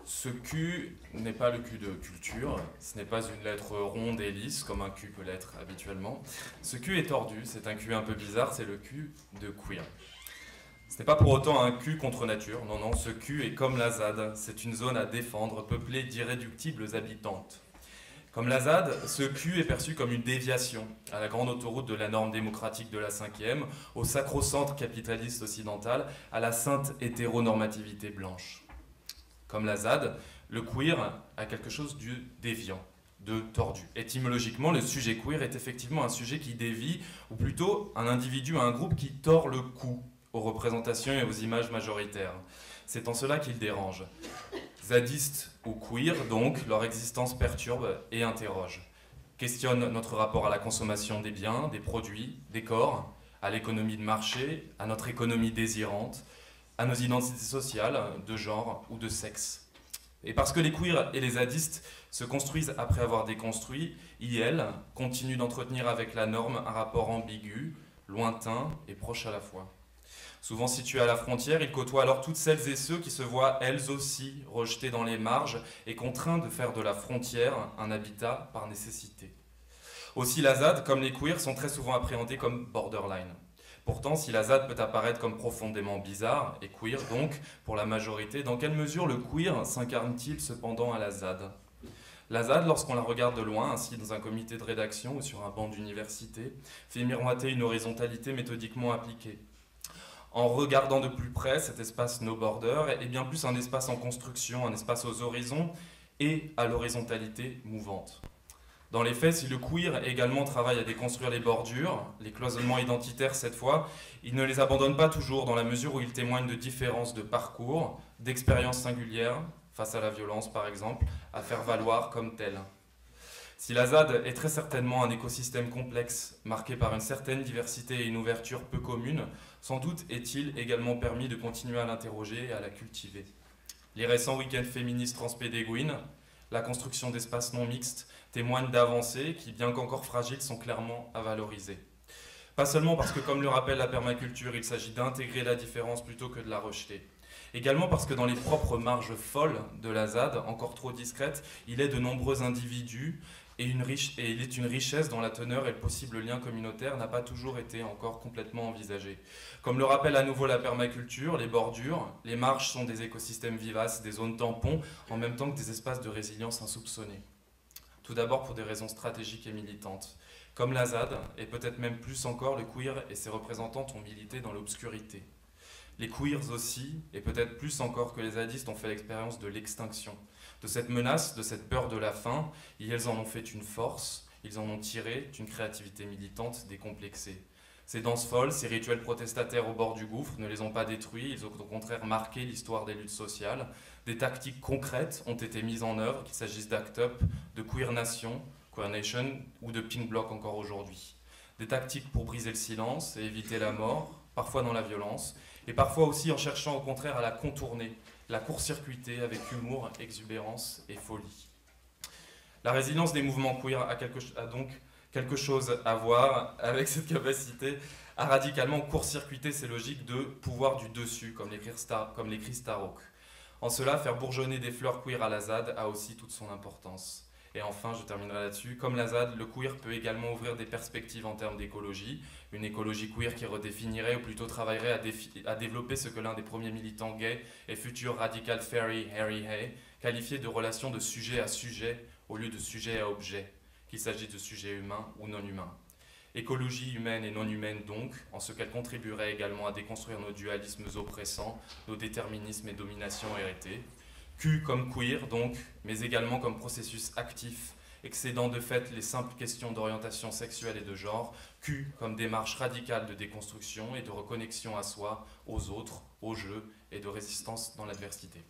Ce Q n'est pas le Q de culture, ce n'est pas une lettre ronde et lisse comme un Q peut l'être habituellement. Ce Q est tordu, c'est un Q un peu bizarre, c'est le Q de queer. Ce n'est pas pour autant un Q contre nature, non, non, ce Q est comme la ZAD, c'est une zone à défendre, peuplée d'irréductibles habitantes. Comme la ZAD, ce Q est perçu comme une déviation à la grande autoroute de la norme démocratique de la 5e, au sacro-centre capitaliste occidental, à la sainte hétéronormativité blanche. Comme la ZAD, le queer a quelque chose de déviant, de tordu. Étymologiquement, le sujet queer est effectivement un sujet qui dévie, ou plutôt un individu, un groupe qui tord le cou aux représentations et aux images majoritaires. C'est en cela qu'il dérange. Zadistes ou queer, donc, leur existence perturbe et interroge. Questionne notre rapport à la consommation des biens, des produits, des corps, à l'économie de marché, à notre économie désirante, à nos identités sociales, de genre ou de sexe. Et parce que les queers et les zadistes se construisent après avoir déconstruit, ils continuent d'entretenir avec la norme un rapport ambigu, lointain et proche à la fois. Souvent situés à la frontière, ils côtoient alors toutes celles et ceux qui se voient elles aussi rejetées dans les marges et contraints de faire de la frontière un habitat par nécessité. Aussi la ZAD, comme les queers, sont très souvent appréhendés comme borderline. Pourtant, si la ZAD peut apparaître comme profondément bizarre, et queer donc, pour la majorité, dans quelle mesure le queer s'incarne-t-il cependant à la ZAD ? La ZAD, lorsqu'on la regarde de loin, ainsi dans un comité de rédaction ou sur un banc d'université, fait miroiter une horizontalité méthodiquement appliquée. En regardant de plus près, cet espace no border est bien plus un espace en construction, un espace aux horizons et à l'horizontalité mouvante. Dans les faits, si le queer également travaille à déconstruire les bordures, les cloisonnements identitaires cette fois, il ne les abandonne pas toujours dans la mesure où il témoigne de différences de parcours, d'expériences singulières, face à la violence par exemple, à faire valoir comme telle. Si la ZAD est très certainement un écosystème complexe, marqué par une certaine diversité et une ouverture peu commune, sans doute est-il également permis de continuer à l'interroger et à la cultiver. Les récents week-ends féministes transpédéguines, la construction d'espaces non mixtes, témoignent d'avancées qui, bien qu'encore fragiles, sont clairement à valoriser. Pas seulement parce que, comme le rappelle la permaculture, il s'agit d'intégrer la différence plutôt que de la rejeter. Également parce que dans les propres marges folles de la ZAD, encore trop discrètes, il est de nombreux individus et il est une richesse dont la teneur et le possible lien communautaire n'a pas toujours été encore complètement envisagé. Comme le rappelle à nouveau la permaculture, les bordures, les marges sont des écosystèmes vivaces, des zones tampons, en même temps que des espaces de résilience insoupçonnés. Tout d'abord pour des raisons stratégiques et militantes. Comme la ZAD, et peut-être même plus encore, le queer et ses représentantes ont milité dans l'obscurité. Les queers aussi, et peut-être plus encore que les zadistes, ont fait l'expérience de l'extinction. De cette menace, de cette peur de la fin, ils en ont fait une force, ils en ont tiré une créativité militante décomplexée. Ces danses folles, ces rituels protestataires au bord du gouffre ne les ont pas détruits, ils ont au contraire marqué l'histoire des luttes sociales. Des tactiques concrètes ont été mises en œuvre, qu'il s'agisse d'Act Up, de Queer Nation, Queer Nation ou de Pink Bloc encore aujourd'hui. Des tactiques pour briser le silence et éviter la mort, parfois dans la violence, et parfois aussi en cherchant au contraire à la contourner, la court-circuiter avec humour, exubérance et folie. La résilience des mouvements queer a donc quelque chose à voir avec cette capacité à radicalement court-circuiter ces logiques de pouvoir du dessus, comme l'écrit Starhawk. En cela, faire bourgeonner des fleurs queer à la ZAD a aussi toute son importance. Et enfin, je terminerai là-dessus, comme la ZAD, le queer peut également ouvrir des perspectives en termes d'écologie, une écologie queer qui redéfinirait ou plutôt travaillerait à développer ce que l'un des premiers militants gays et futur radical fairy Harry Hay qualifiait de relation de sujet à sujet au lieu de sujet à objet, qu'il s'agisse de sujets humains ou non humains. Écologie humaine et non humaine donc, en ce qu'elle contribuerait également à déconstruire nos dualismes oppressants, nos déterminismes et dominations héritées. Q comme queer donc, mais également comme processus actif, excédant de fait les simples questions d'orientation sexuelle et de genre, Q comme démarche radicale de déconstruction et de reconnexion à soi, aux autres, au jeu et de résistance dans l'adversité.